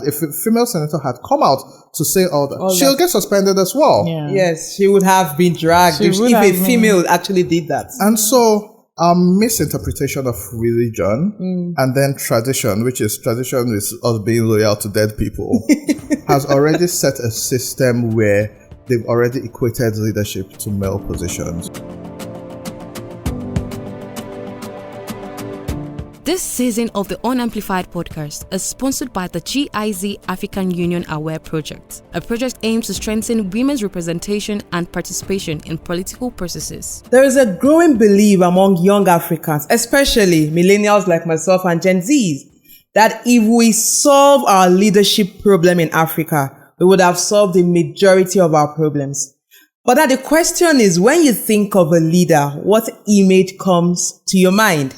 If a female senator had come out to say all that, she'll get suspended as well. Yeah. Yes, she would have been dragged if a female actually did that. And so, misinterpretation of religion and then tradition, which is tradition is us being loyal to dead people, has already set a system where they've already equated leadership to male positions. This season of the Unamplified podcast is sponsored by the GIZ African Union Aware Project. A project aims to strengthen women's representation and participation in political processes. There is a growing belief among young Africans, especially millennials like myself and Gen Zs, that if we solve our leadership problem in Africa, we would have solved the majority of our problems. But now the question is, when you think of a leader, what image comes to your mind?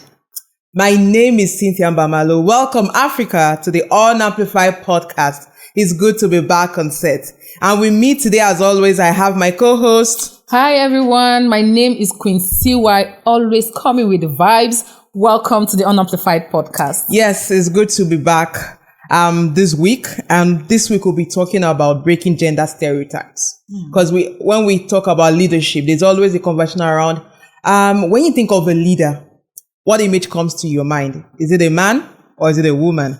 My name is Cynthia Mbamalu. Welcome, Africa, to the Unamplified podcast. It's good to be back on set. And with me today, as always, I have my co-host. Hi, everyone. My name is Queen CY, always coming with the vibes. Welcome to the Unamplified podcast. Yes, it's good to be back this week. And this week we'll be talking about breaking gender stereotypes. Because when we talk about leadership, there's always a conversation around when you think of a leader, what image comes to your mind? Is it a man or is it a woman?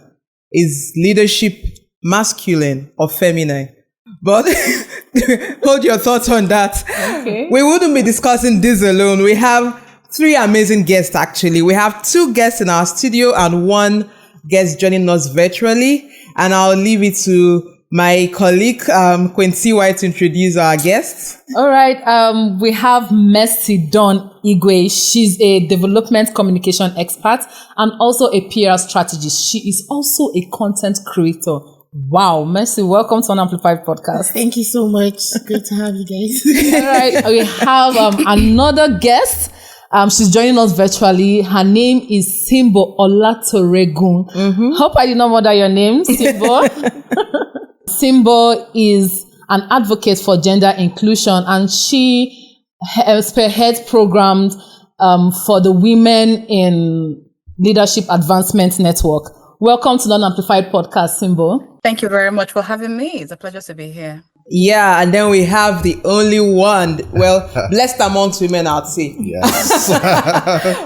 Is leadership masculine or feminine? But hold your thoughts on that. Okay. We wouldn't be discussing this alone. We have three amazing guests, actually. We have two guests in our studio and one guest joining us virtually. And I'll leave it to my colleague, Queen CY, to introduce our guests. All right. We have Mercy Dawn Igwe. She's a development communication expert and also a PR strategist. She is also a content creator. Wow. Mercy, welcome to Unamplified podcast. Thank you so much. Good to have you guys. All right. We have another guest. She's joining us virtually. Her name is Simbo Olatoregun. Hope I did not murder your name, Simbo. Simbo is an advocate for gender inclusion, and she spearheads programs for the Women in Leadership Advancement Network. Welcome to the Unamplified podcast, Simbo. Thank you very much for having me. It's a pleasure to be here. Yeah, and then we have the only one, well, blessed amongst women, I'd say. Yes.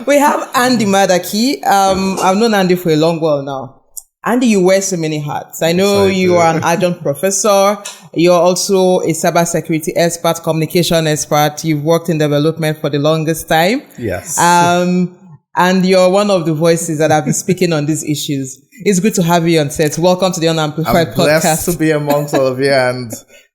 We have Andy Madaki. I've known Andy for a long while now. Andy, you wear so many hats. I know you are an adjunct professor. You're also a cybersecurity expert, communication expert. You've worked in development for the longest time. Yes. And you're one of the voices that have been speaking on these issues. It's good to have you on set. Welcome to the Unamplified podcast. I'm blessed to be amongst all of you, and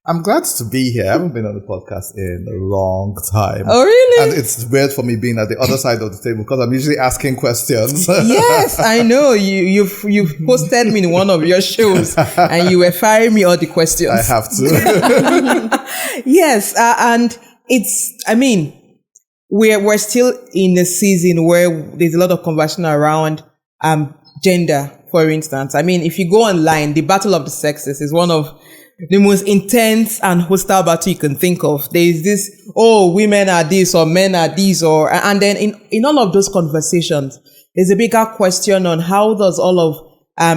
I'm glad to be here. I haven't been on the podcast in a long time. Oh, really? And it's weird for me being at the other side of the table because I'm usually asking questions. Yes, I know. You've hosted me in one of your shows and you were firing me all the questions. I have to. Yes, and we're still in a season where there's a lot of conversation around gender, for instance. I mean, if you go online, the battle of the sexes is one of the most intense and hostile battle you can think of. There is this, women are this or men are this, and then in all of those conversations, there's a bigger question on how does all of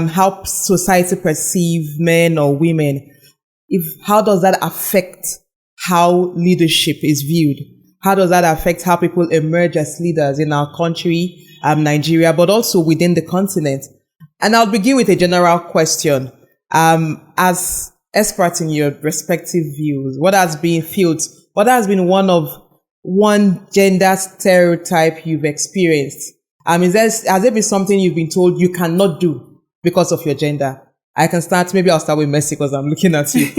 how society perceive men or women, how does that affect how leadership is viewed? How does that affect how people emerge as leaders in our country, Nigeria, but also within the continent? And I'll begin with a general question. As experts in your respective views, what has been one gender stereotype you've experienced? Has there been something you've been told you cannot do because of your gender? I'll start with Mercy because I'm looking at you.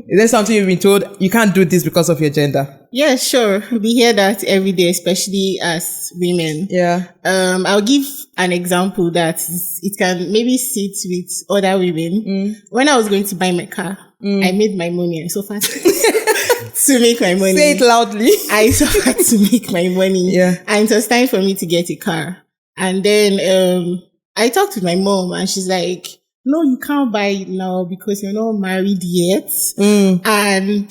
Is there something you've been told you can't do this because of your gender? Yeah, sure. We hear that every day, especially as women. Yeah. I'll give an example that it can maybe sit with other women. When I was going to buy my car, I made my money. I suffered to make my money. Say it loudly. I suffered to make my money. Yeah. And it was time for me to get a car. And then I talked to my mom and she's like, no, you can't buy it now because you're not married yet. And,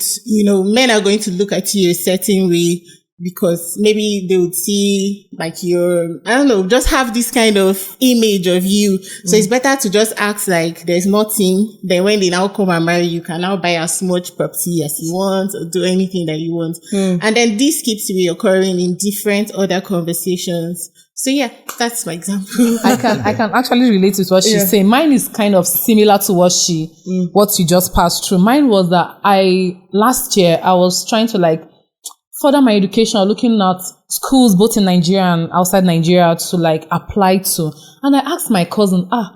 men are going to look at you a certain way. because maybe they would see like just have this kind of image of you. So it's better to just act like there's nothing. Then when they now come and marry, you can now buy as much property as you want or do anything that you want. And then this keeps reoccurring in different other conversations. So yeah, that's my example. I can actually relate with what she's saying. Mine is kind of similar to what you just passed through. Mine was that last year I was trying to further my education, looking at schools both in Nigeria and outside Nigeria to apply to. And I asked my cousin, I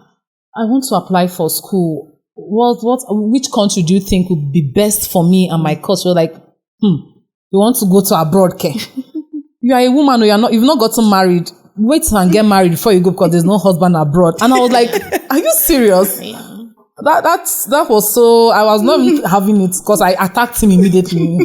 want to apply for school. Which country do you think would be best for me and my course? We're like, you want to go to abroad, Ke? You are a woman or you've not gotten married. Wait and get married before you go because there's no husband abroad. And I was like, are you serious? Yeah. That was so, I was not having it because I attacked him immediately.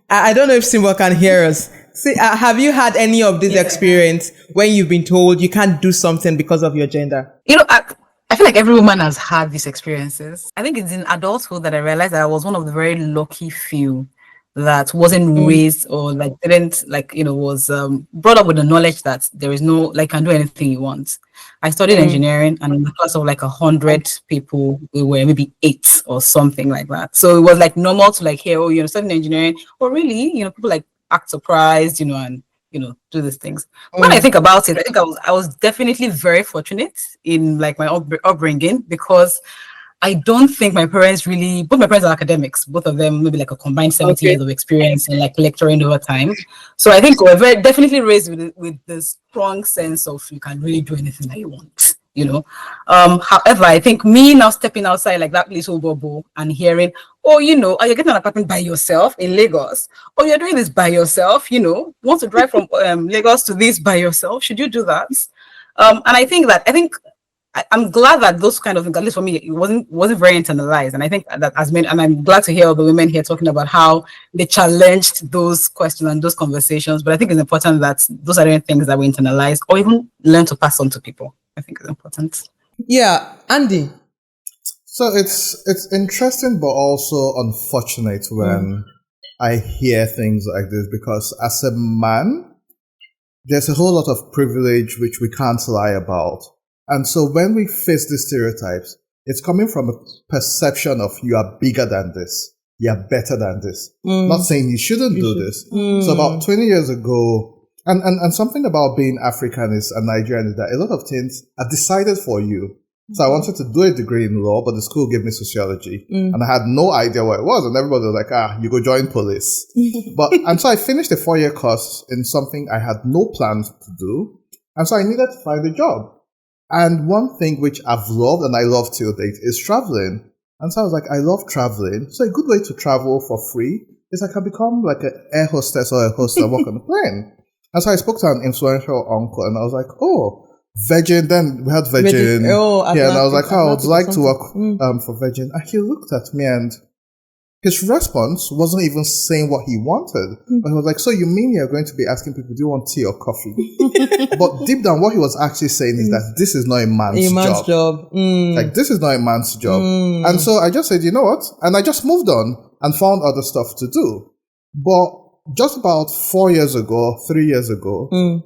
I don't know if Simba can hear us. See, have you had any of this experience when you've been told you can't do something because of your gender? I feel like every woman has had these experiences. I think it's in adulthood that I realized that I was one of the very lucky few that wasn't raised or didn't was brought up with the knowledge that there is no can do anything you want. I studied engineering, and in the class of 100 people, we were maybe 8 or something like that. So it was normal to hear, you're studying engineering, or really, people act surprised, and do these things. When I think about it, I think I was definitely very fortunate in my upbringing, because I don't think my parents both my parents are academics, both of them maybe a combined 70 years of experience in lecturing over time. So I think we're definitely raised with this strong sense of you can really do anything that you want, However, I think me now stepping outside that little bubble and hearing, you're getting an apartment by yourself in Lagos, or you're doing this by yourself, want to drive from Lagos to this by yourself, should you do that? And I think I'm glad that those kind of things, at least for me, it wasn't very internalized. And I think that as men, and I'm glad to hear all the women here talking about how they challenged those questions and those conversations. But I think it's important that those are the things that we internalize or even learn to pass on to people. I think it's important. Yeah, Andy. So it's interesting, but also unfortunate when I hear things like this, because as a man, there's a whole lot of privilege which we can't lie about. And so when we face these stereotypes, it's coming from a perception of you are bigger than this, you are better than this. Not saying you shouldn't do this. So about 20 years ago, and something about being African and Nigerian is that a lot of things are decided for you. So I wanted to do a degree in law, but the school gave me sociology, and I had no idea what it was. And everybody was like, you go join police. And so I finished a 4-year course in something I had no plans to do. And so I needed to find a job. And one thing which I've loved, and I love till date, is traveling. And so I was like, I love traveling. So a good way to travel for free is I can become an air hostess or a host and work on a plane. And so I spoke to an influential uncle, and I was like, Virgin. Then we had Virgin. And I was like, I would like to work for Virgin. And he looked at me, and his response wasn't even saying what he wanted. But he was like, so you mean you're going to be asking people, do you want tea or coffee? But deep down, what he was actually saying is that this is not a man's job. This is not a man's job. And so I just said, you know what? And I just moved on and found other stuff to do. But just about 3 years ago,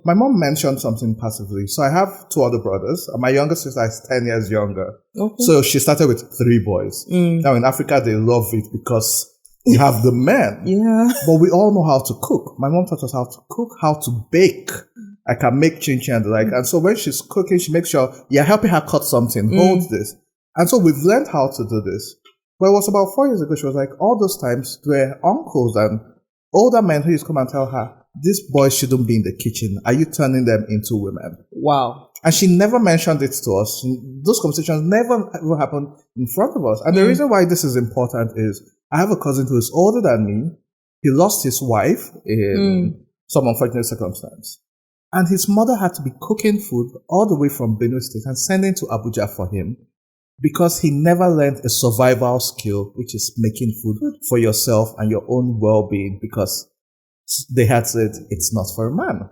my mom mentioned something passively. So I have 2 other brothers. And my younger sister is 10 years younger. Okay. So she started with 3 boys. Now in Africa, they love it because you have the men. Yeah. But we all know how to cook. My mom taught us how to cook, how to bake. I can make chin-chin and the like. And so when she's cooking, she makes sure you're helping her cut something, hold this. And so we've learned how to do this. But it was about 4 years ago, she was like, all those times there were uncles and older men who used to come and tell her, these boys shouldn't be in the kitchen. Are you turning them into women? Wow. And she never mentioned it to us. Those conversations never ever happened in front of us. And the reason why this is important is I have a cousin who is older than me. He lost his wife in some unfortunate circumstance. And his mother had to be cooking food all the way from Benue State and sending to Abuja for him, because he never learned a survival skill, which is making food for yourself and your own well-being, because they had said it's not for a man.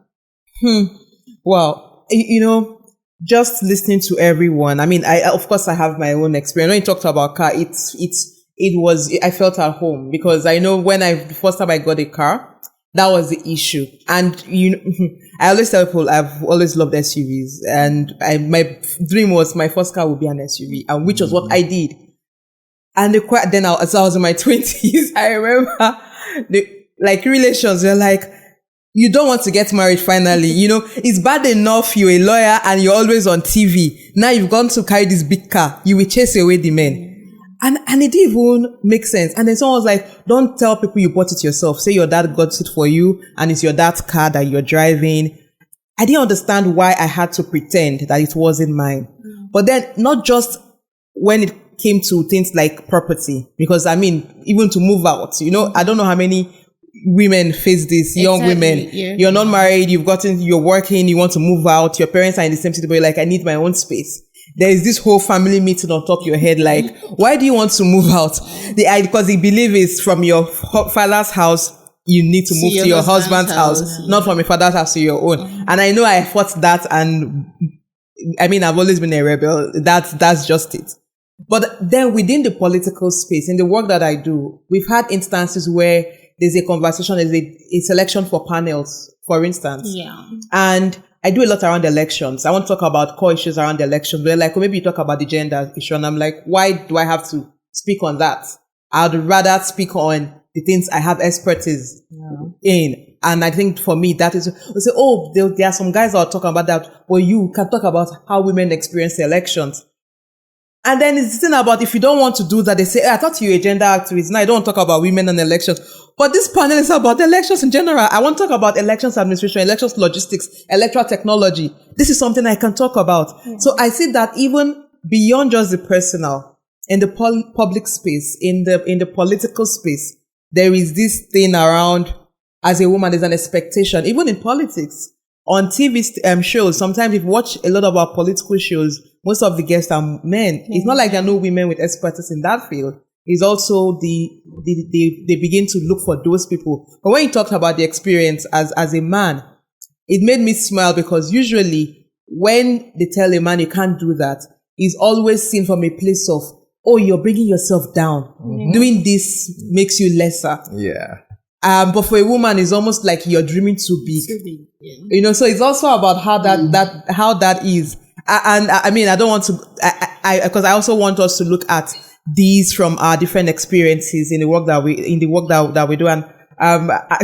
Well, just listening to everyone, I mean, of course I have my own experience. When you talked about car, I felt at home, because I know when the first time I got a car, That was the issue. And I always tell people I've always loved SUVs, and my dream was my first car would be an SUV, and which was what I did. And as I was in my 20s, I remember relations were like, you don't want to get married finally. It's bad enough you're a lawyer and you're always on TV. Now you've gone to carry this big car. You will chase away the men. And it didn't even make sense. And then someone was like, don't tell people you bought it yourself. Say your dad got it for you and it's your dad's car that you're driving. I didn't understand why I had to pretend that it wasn't mine. But then not just when it came to things like property, because even to move out, I don't know how many women face this, young women. Yeah. You're not married, you're working, you want to move out, your parents are in the same city, but you're like, I need my own space. There is this whole family meeting on top of your head, like, why do you want to move out? Because they believe it's from your father's house, you need to move to your husband's house, not from your father's house to your own. And I know I fought that, and I've always been a rebel. That's just it. But then within the political space, in the work that I do, we've had instances where there's a conversation, there's a selection for panels, for instance. Yeah. And I do a lot around elections. I want to talk about core issues around the elections. They're like, maybe you talk about the gender issue. And I'm like, why do I have to speak on that? I'd rather speak on the things I have expertise in. And I think for me, that is, we say, there are some guys that are talking about that, but you can talk about how women experience the elections. And then it's the thing about, if you don't want to do that, they say, I thought you were a gender activist. Now I don't talk about women and elections. But this panel is about elections in general. I want to talk about elections administration, elections logistics, electoral technology. This is something I can talk about. So I see that even beyond just the personal, in the public space, in the political space, there is this thing around, as a woman, there's an expectation, even in politics. On TV shows, sometimes if you watch a lot of our political shows, most of the guests are men. It's not like there are no women with expertise in that field. It's also they begin to look for those people. But when you talked about the experience as a man, it made me smile, because usually when they tell a man you can't do that, he's always seen from a place of, you're bringing yourself down. Mm-hmm. Doing this makes you lesser. Yeah. But for a woman, it's almost like you're dreaming too big. Yeah. So it's also about how that is. And I don't want to, because I also want us to look at these from our different experiences in the work that we do. And,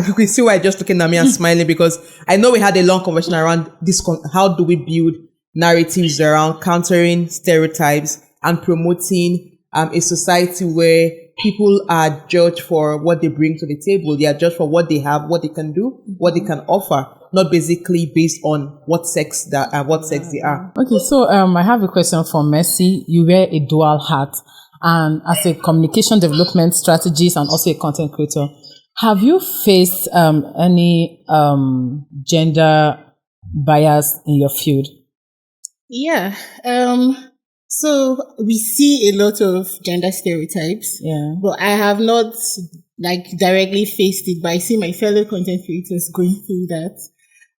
you can see why just looking at me and smiling, because I know we had a long conversation around this, how do we build narratives around countering stereotypes and promoting, a society where people are judged for what they bring to the table. They are judged for what they have, what they can do, what they can offer, not basically based on what sex they are. Okay, so I have a question for Mercy. You wear a dual hat, and as a communication development strategist and also a content creator, have you faced any gender bias in your field? Yeah. So we see a lot of gender stereotypes, but I have not directly faced it, but I see my fellow content creators going through that.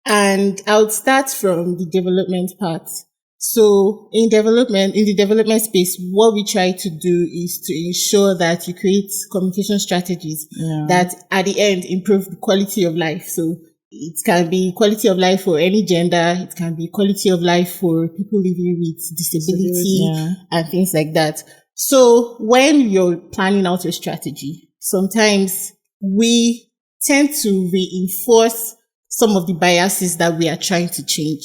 And I would start from the development part. So in the development space, what we try to do is to ensure that you create communication strategies that at the end improve the quality of life. So it can be quality of life for any gender. It can be quality of life for people living with disability and things like that. So when you're planning out your strategy, sometimes we tend to reinforce some of the biases that we are trying to change.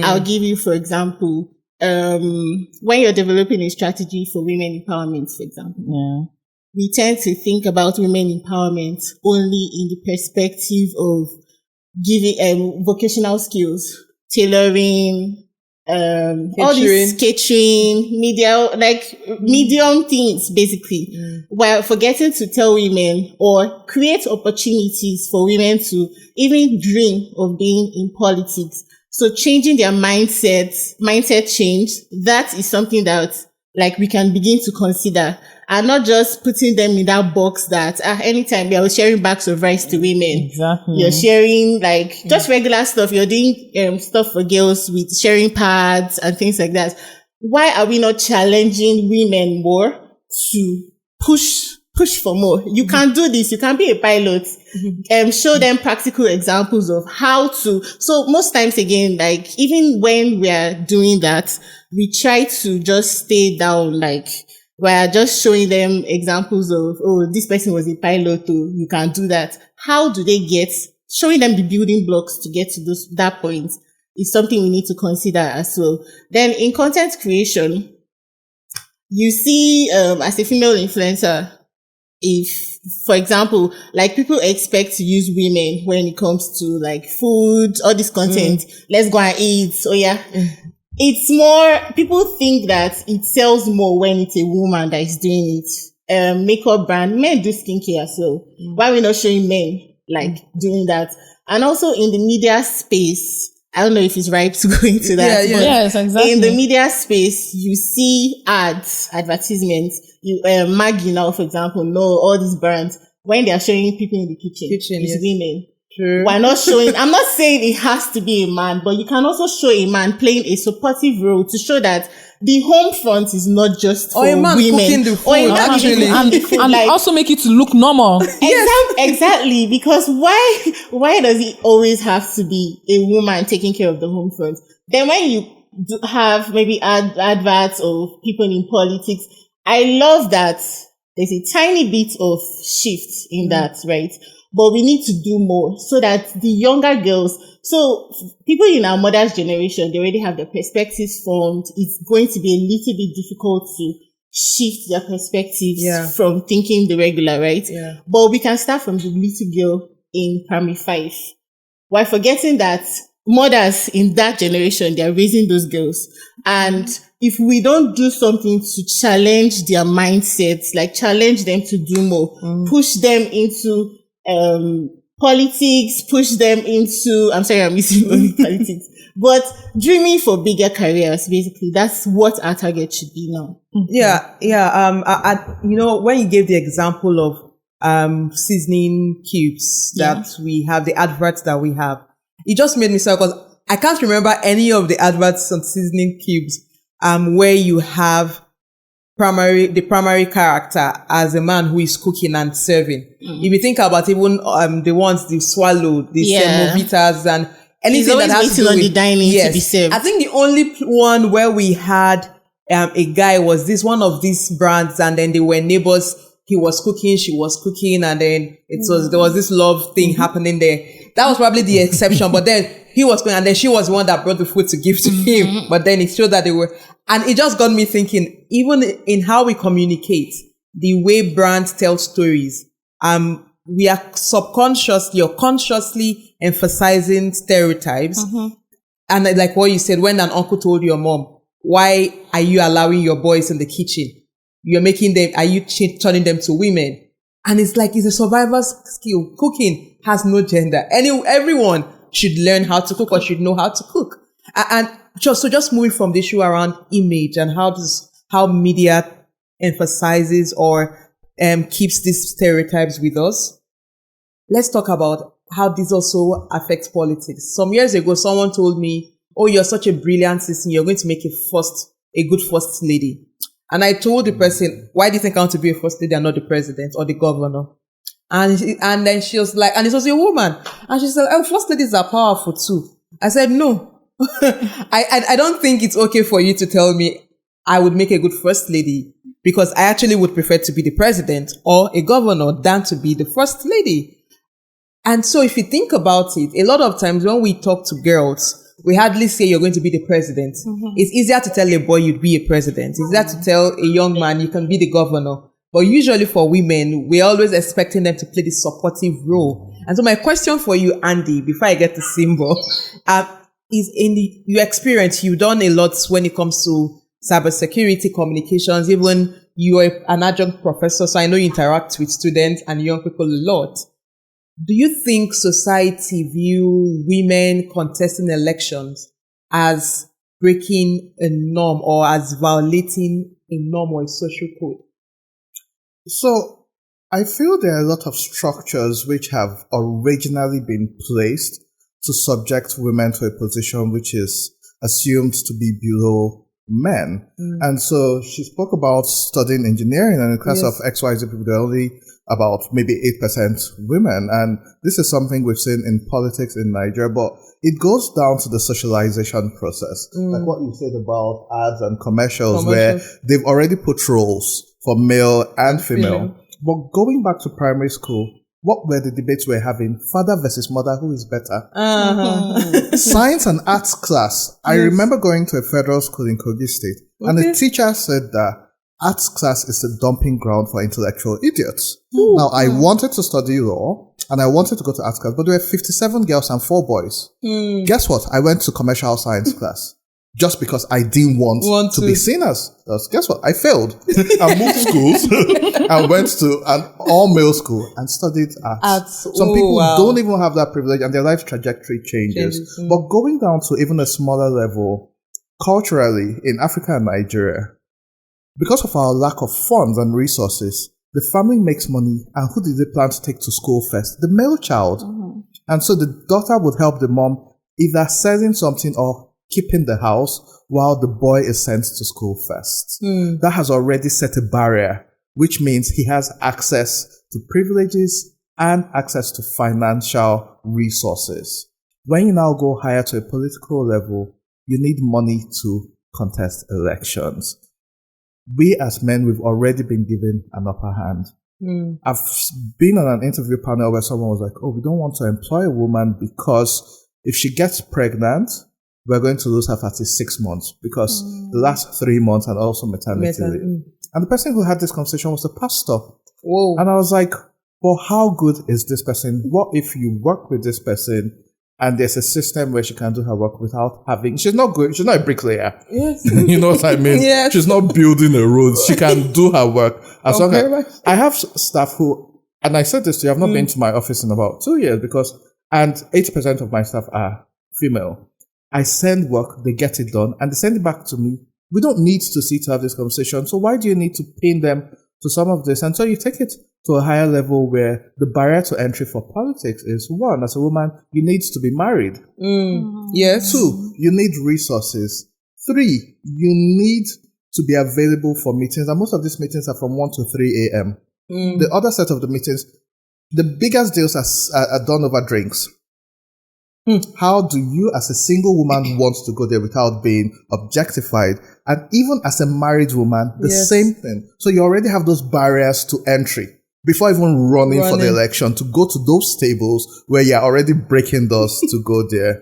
I'll give you, for example, when you're developing a strategy for women empowerment, for example, we tend to think about women empowerment only in the perspective of giving vocational skills, tailoring, all these catering, media, medium things, basically, while forgetting to tell women or create opportunities for women to even dream of being in politics. So changing their mindset change, that is something that we can begin to consider, and not just putting them in that box that anytime you're sharing bags of rice to women. Exactly. You're sharing just regular stuff. You're doing stuff for girls with sharing pads and things like that. Why are we not challenging women more to push push for more. You can do this. You can be a pilot. Show them practical examples of how to. So most times again, like even when we are doing that, we try to just stay down, like we're just showing them examples of, oh, this person was a pilot, oh, you can do that. How do they get, showing them the building blocks to get to that point is something we need to consider as well. Then in content creation, you see, as a female influencer, if, for example, like people expect to use women when it comes to like food, all this content, let's go and eat. Oh yeah. It's more, people think that it sells more when it's a woman that is doing it. Makeup brand, men do skincare as well. Why are we not showing men like doing that? And also in the media space, I don't know if it's right to go into that. Yeah. Yes, exactly. In the media space, you see advertisements. Maggie now, for example, know all these brands when they are showing people in the kitchen it's yes. women. True. We're not showing, I'm not saying it has to be a man, but you can also show a man playing a supportive role to show that the home front is not just for Or a man women. cooking the food, Or a man actually. cooking the food, And like, also make it to look normal. Exactly, because why does it always have to be a woman taking care of the home front? Then when you have maybe adverts or people in politics, I love that there's a tiny bit of shift in that, right? But we need to do more so that the younger girls, so people in our mother's generation, they already have their perspectives formed. It's going to be a little bit difficult to shift their perspectives from thinking the regular, right? Yeah. But we can start from the little girl in primary 5. While forgetting that mothers in that generation, they're raising those girls. And if we don't do something to challenge their mindsets, like challenge them to do more, push them into politics, push them into, I'm sorry, I'm using only politics, but dreaming for bigger careers, basically. That's what our target should be now. Yeah. You know, when you gave the example of seasoning cubes that we have, the adverts that we have, it just made me sad because I can't remember any of the adverts on seasoning cubes where you have the primary character as a man who is cooking and serving. If you think about even the ones they swallow, the semovitas and anything that has to do on with the dining to be served. I think the only one where we had a guy was this one of these brands, and then they were neighbors. He was cooking, she was cooking, and then there was this love thing happening there. That was probably the exception, but then he was going, and then she was the one that brought the food to give to him. But then it showed that they were, and it just got me thinking, even in how we communicate, the way brands tell stories, we are subconsciously or consciously emphasizing stereotypes. And like what you said, when an uncle told your mom, why are you allowing your boys in the kitchen? You're making them, are you turning them to women? And it's like, it's a survivor's skill. Cooking has no gender. Everyone should learn how to cook or should know how to cook. And just moving from the issue around image and how media emphasizes or keeps these stereotypes with us. Let's talk about how this also affects politics. Some years ago, someone told me, oh, you're such a brilliant citizen. You're going to make a good first lady. And I told the person, why do you think I want to be a first lady and not the president or the governor? And then she was like, and it was a woman. And she said, oh, first ladies are powerful too. I said, no. I don't think it's okay for you to tell me I would make a good first lady, because I actually would prefer to be the president or a governor than to be the first lady. And so if you think about it, a lot of times when we talk to girls, we hardly say you're going to be the president. It's easier to tell a boy you'd be a president. It's easier to tell a young man you can be the governor. But usually for women, we're always expecting them to play this supportive role. And so my question for you, Andy, before I get to Simbo, is in your experience, you've done a lot when it comes to cybersecurity, communications, even you're an adjunct professor, so I know you interact with students and young people a lot. Do you think society view women contesting elections as breaking a norm or as violating a norm or a social code? So I feel there are a lot of structures which have originally been placed to subject women to a position which is assumed to be below men. And so she spoke about studying engineering, and in class of XYZ people, there are only about maybe 8% women. And this is something we've seen in politics in Nigeria, but it goes down to the socialization process. Like what you said about ads and commercials, where they've already put roles for male and female. But going back to primary school, what were the debates we're having? Father versus mother, who is better? Science and arts class. I remember going to a federal school in Kogi State, and the teacher said that arts class is a dumping ground for intellectual idiots. Now, I wanted to study law, and I wanted to go to arts class, but there were 57 girls and 4 boys. Guess what? I went to commercial science class. Just because I didn't want to be seen as. Guess what? I failed. I moved schools and went to an all-male school and studied arts. Some people don't even have that privilege, and their life trajectory changes. But going down to even a smaller level, culturally, in Africa and Nigeria, because of our lack of funds and resources, the family makes money, and who did they plan to take to school first? The male child. And so the daughter would help the mom either selling something or keeping the house while the boy is sent to school first. That has already set a barrier, which means he has access to privileges and access to financial resources. When you now go higher to a political level, you need money to contest elections. We as men, we've already been given an upper hand. I've been on an interview panel where someone was like, we don't want to employ a woman because if she gets pregnant, we're going to lose her for 6 months because the last 3 months and also maternity leave. And the person who had this conversation was the pastor. And I was like, well, how good is this person? What if you work with this person and there's a system where she can do her work without having, she's not a bricklayer. You know what I mean? She's not building a road. She can do her work. As long as, I have staff who, and I said this to you, I've not been to my office in about 2 years and 80% of my staff are female. I send work, they get it done, and they send it back to me. We don't need to sit to have this conversation. So why do you need to pin them to some of this? And so you take it to a higher level where the barrier to entry for politics is 1, as a woman, you need to be married. 2, you need resources. 3, you need to be available for meetings. And most of these meetings are from 1 to 3 a.m. The other set of the meetings, the biggest deals are done over drinks. How do you, as a single woman, want to go there without being objectified? And even as a married woman, the same thing. So you already have those barriers to entry before even running for the election to go to those tables where you're already breaking doors to go there.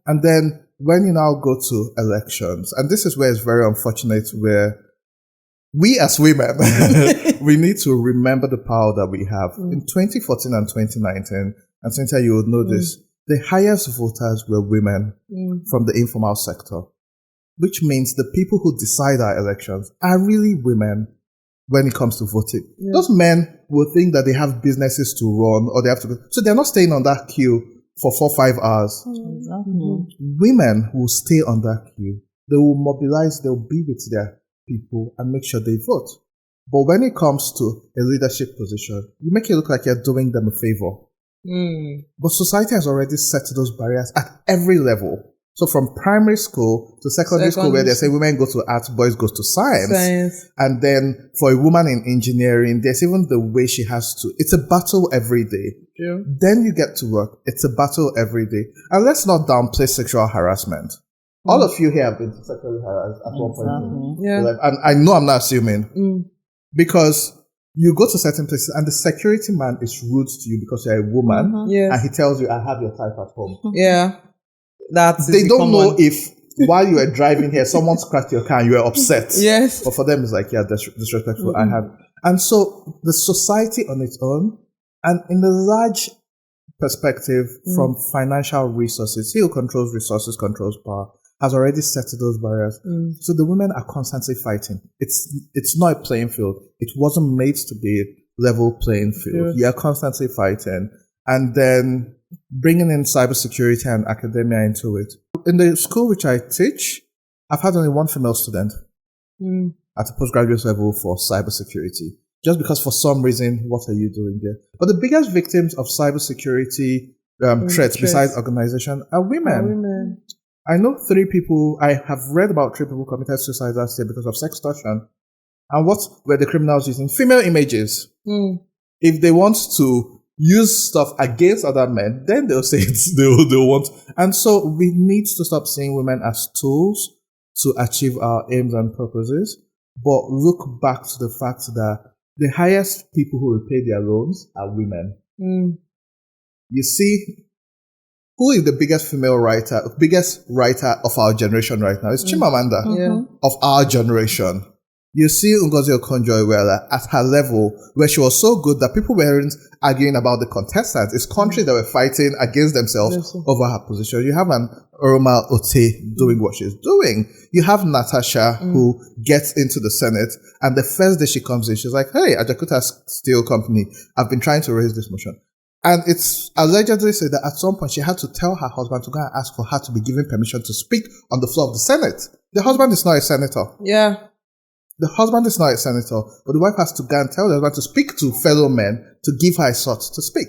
And then when you now go to elections, and this is where it's very unfortunate, where we as women, we need to remember the power that we have. In 2014 and 2019, and Cynthia, you would know this, the highest voters were women from the informal sector, which means the people who decide our elections are really women when it comes to voting. Those men will think that they have businesses to run or they have to go. So they're not staying on that queue for 4-5 hours. Women will stay on that queue. They will mobilize, they'll be with their people and make sure they vote. But when it comes to a leadership position, you make it look like you're doing them a favor. But society has already set those barriers at every level. So from primary school to secondary school, where they say women go to arts, boys go to science. And then for a woman in engineering, there's even the way she has to. It's a battle every day. Then you get to work. It's a battle every day. And let's not downplay sexual harassment. All of you here have been sexually harassed at one point in your life. And I know I'm not assuming. Because you go to certain places and the security man is rude to you because you're a woman and he tells you, I have your type at home. They don't know if while you were driving here, someone scratched your car and you were upset. But for them, it's like, that's disrespectful. I have. And so the society on its own, and in the large perspective from financial resources, he who controls resources controls power, has already set those barriers. So the women are constantly fighting. It's not a playing field. It wasn't made to be a level playing field. You're constantly fighting. And then bringing in cybersecurity and academia into it. In the school which I teach, I've had only 1 female student at the postgraduate level for cybersecurity. Just because for some reason, what are you doing there? But the biggest victims of cybersecurity threats besides organization are women. I know 3 people, I have read about 3 people committed suicide last year because of sextortion. And what were the criminals using? Female images. If they want to use stuff against other men, then they'll say they'll want. And so we need to stop seeing women as tools to achieve our aims and purposes, but look back to the fact that the highest people who repay their loans are women. You see, who is the biggest writer of our generation right now? It's Chimamanda of our generation. You see Ngozi Okonjo-Iweala at her level, where she was so good that people weren't arguing about the contestants. It's countries that were fighting against themselves over her position. You have an Oroma Ote doing what she's doing. You have Natasha who gets into the Senate, and the first day she comes in, she's like, hey, Ajakuta Steel Company, I've been trying to raise this motion. And it's allegedly said that at some point she had to tell her husband to go and ask for her to be given permission to speak on the floor of the Senate. The husband is not a senator. Yeah. The husband is not a senator, but the wife has to go and tell the husband to speak to fellow men to give her a slot to speak.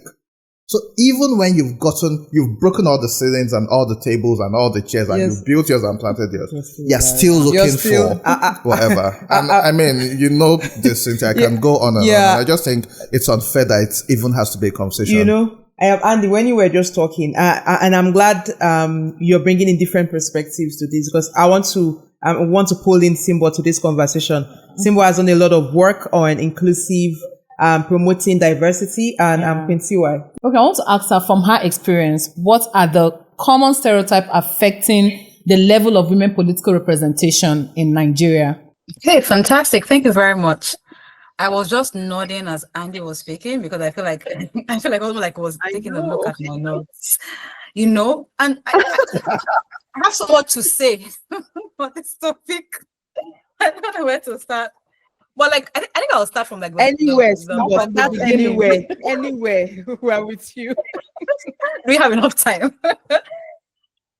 So even when you've broken all the ceilings and all the tables and all the chairs and you've built yours and planted yours, you're still looking for whatever. And I mean, you know this, Cynthia, I can go on and on. I just think it's unfair that it even has to be a conversation. You know, Andy, when you were just talking, and I'm glad you're bringing in different perspectives to this, because I want to pull in Simbo to this conversation. Simbo has done a lot of work on inclusive, promoting diversity, and Quincy Y. Okay, I want to ask her, from her experience, what are the common stereotypes affecting the level of women political representation in Nigeria? Hey, fantastic. Thank you very much. I was just nodding as Andy was speaking because I feel like I was taking a look at my notes, you know, and I have so much to say on this topic. I don't know where to start. But like, I think I'll start from like anywhere. We are with you. Do we have enough time?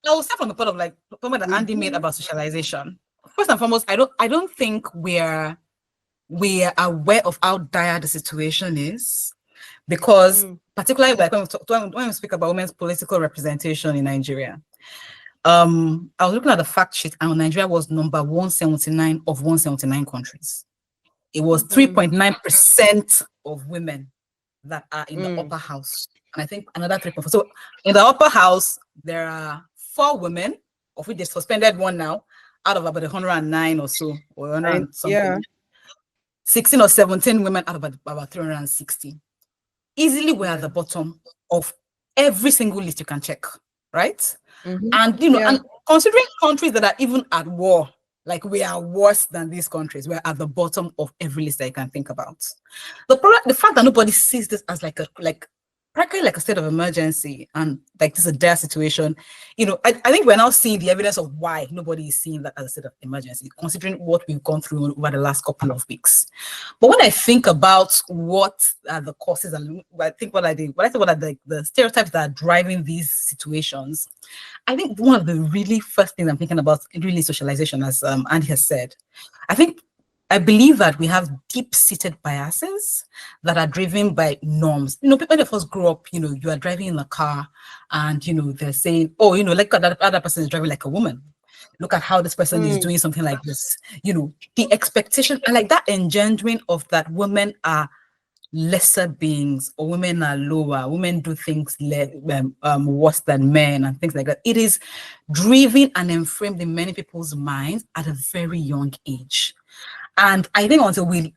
I'll start from the part of like the comment that Andy made about socialization. First and foremost, I don't think we're aware of how dire the situation is, because particularly like when we speak about women's political representation in Nigeria, I was looking at the fact sheet, and Nigeria was number 179 of 179 countries. It was 3.9% of women that are in the upper house, and I think another 3.4. So in the upper house, there are 4 women, of which they suspended one now, out of about 109 or so, or 100 something. Yeah. 16 or 17 women out of about 360. Easily we're at the bottom of every single list you can check, right? And, you know, and considering countries that are even at war, like we are worse than these countries, we're at the bottom of every list that you can think about. The fact that nobody sees this as practically like a state of emergency, and like this is a dire situation, you know, I think we're now seeing the evidence of why nobody is seeing that as a state of emergency, considering what we've gone through over the last couple of weeks. But when I think about what are the causes, and I think what are the stereotypes that are driving these situations, I think one of the really first things I'm thinking about is really socialization, as Andy has said. I believe that we have deep-seated biases that are driven by norms. You know, when they first grow up, you know, you are driving in a car and, you know, they're saying, oh, you know, like that other person is driving like a woman. Look at how this person is doing something like this. You know, the expectation and like that engendering of that women are lesser beings, or women are lower, women do things worse than men and things like that. It is driven and enframed in many people's minds at a very young age. And I think until we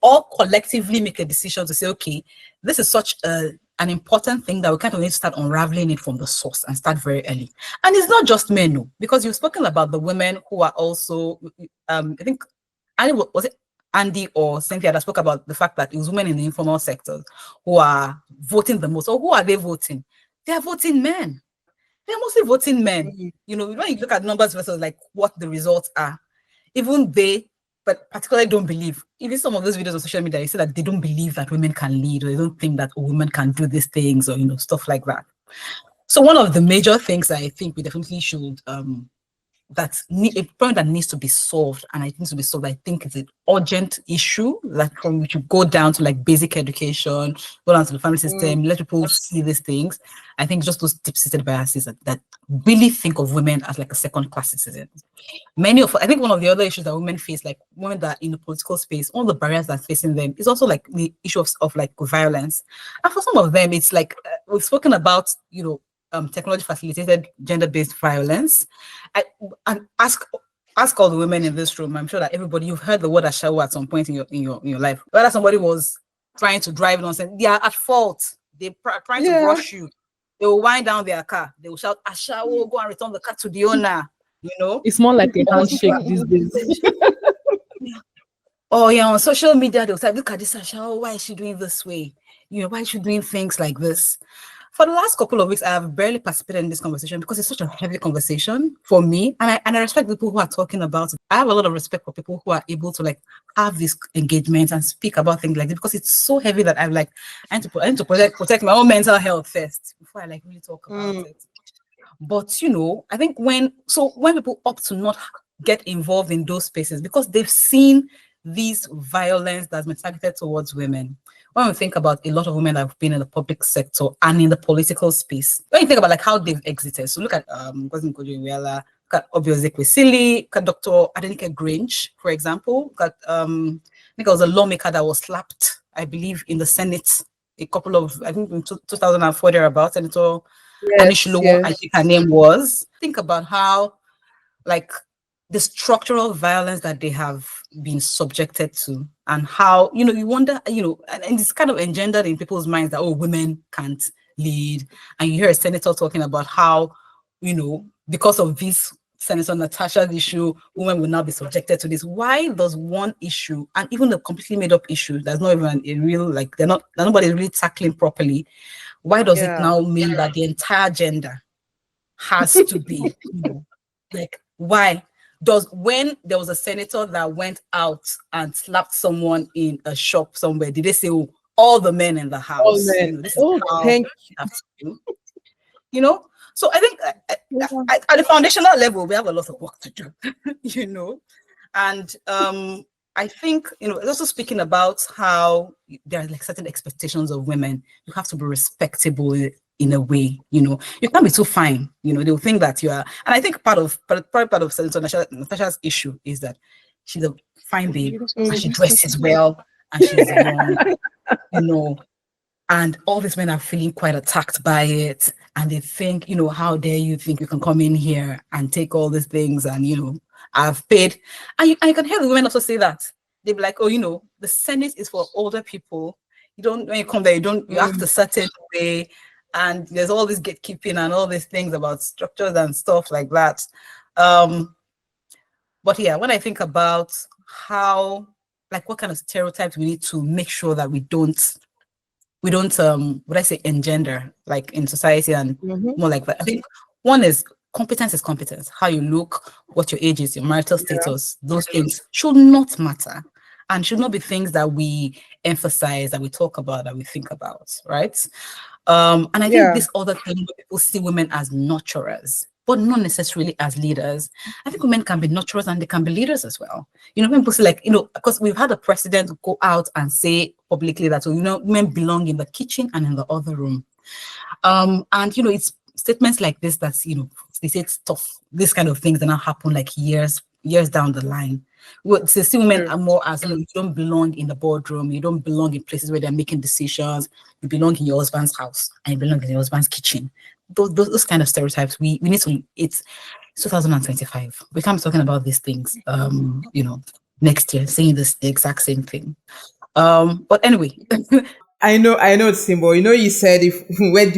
all collectively make a decision to say, okay, this is such an important thing that we kind of need to start unraveling it from the source and start very early. And it's not just men, no, because you've spoken about the women who are also, I think, was it Andy or Cynthia that spoke about the fact that it was women in the informal sector who are voting the most. So who are they voting? They are voting men. They're mostly voting men. You know, when you look at numbers versus like what the results are, even they, but particularly don't believe. Even some of those videos on social media, they say that they don't believe that women can lead, or they don't think that women can do these things, or, you know, stuff like that. So one of the major things I think we definitely should a problem that needs to be solved, and it needs to be solved. I think it's an urgent issue, like from which you go down to like basic education, go down to the family system, let people see these things. I think just those deep-seated biases that really think of women as like a second-class citizen. I think one of the other issues that women face, like women that are in the political space, all the barriers that are facing them is also like the issue of like violence. And for some of them, it's like we've spoken about, technology facilitated gender-based violence. And ask all the women in this room. I'm sure that everybody, you've heard the word ashawo at some point in your life. Whether somebody was trying to drive nonsense, they are at fault. They're trying to rush you. They will wind down their car. They will shout ashawo, go and return the car to the owner. It's more like a handshake these days. Oh yeah, on social media they'll say, look at this ashawo. Why is she doing this way? Why is she doing things like this? For the last couple of weeks, I have barely participated in this conversation because it's such a heavy conversation for me. And I respect people who are talking about it. I have a lot of respect for people who are able to like have this engagement and speak about things like this, because it's so heavy that I'm like, I need to protect my own mental health first before I like really talk about it. But I think when people opt to not get involved in those spaces because they've seen these violence that's been targeted towards women. When we think about a lot of women that have been in the public sector and in the political space, when you think about like how they've exited, so look at Ngozi Okonjo-Iweala, look at Obiozekwe-Sili, look at Dr. Adenike Grange, for example. Look at I think there was a lawmaker that was slapped, I believe, in the Senate a couple of, I think in 2004 thereabouts, Senator Ani Shilowo, I think her name was. Think about how like the structural violence that they have been subjected to, and how, you wonder, and it's kind of engendered in people's minds that, women can't lead. And you hear a senator talking about how, because of this Senator Natasha's issue, women will now be subjected to this. Why does one issue, and even a completely made up issue, that's not even a real, like, nobody's really tackling properly, why does it now mean that the entire gender has to be, like, why? When there was a senator that went out and slapped someone in a shop somewhere, did they say, all the men in the house? All men. This is how you have to do. So I think at the foundational level, we have a lot of work to do, And I think, it's also speaking about how there are like certain expectations of women. You have to be respectable in a way, you can't be too fine, they'll think that you are. And I think part of Senator Natasha's issue is that she's a fine babe, and she dresses well, and she's young, and all these men are feeling quite attacked by it, and they think, how dare you think you can come in here and take all these things, and I've paid, and you can hear the women also say that. They'll be like, the Senate is for older people. When you come there, you act a certain way. And there's all this gatekeeping and all these things about structures and stuff like that. But yeah, when I think about how, like, what kind of stereotypes we need to make sure that we don't engender, like in society and more like that. I think one is competence is competence. How you look, what your age is, your marital status, those things should not matter. And should not be things that we emphasize, that we talk about, that we think about, right? And I think this other thing, where people see women as nurturers, but not necessarily as leaders. I think women can be nurturers and they can be leaders as well. When people say like, because we've had a president go out and say publicly that, women belong in the kitchen and in the other room. And, it's statements like this that, they say stuff, this kind of things that now happen like years down the line. They see women are more as, you don't belong in the boardroom, you don't belong in places where they're making decisions, you belong in your husband's house and you belong in your husband's kitchen. Those kind of stereotypes, we need to, it's 2025. We can't be talking about these things, next year, saying the exact same thing. But anyway. I know, Simbo. You said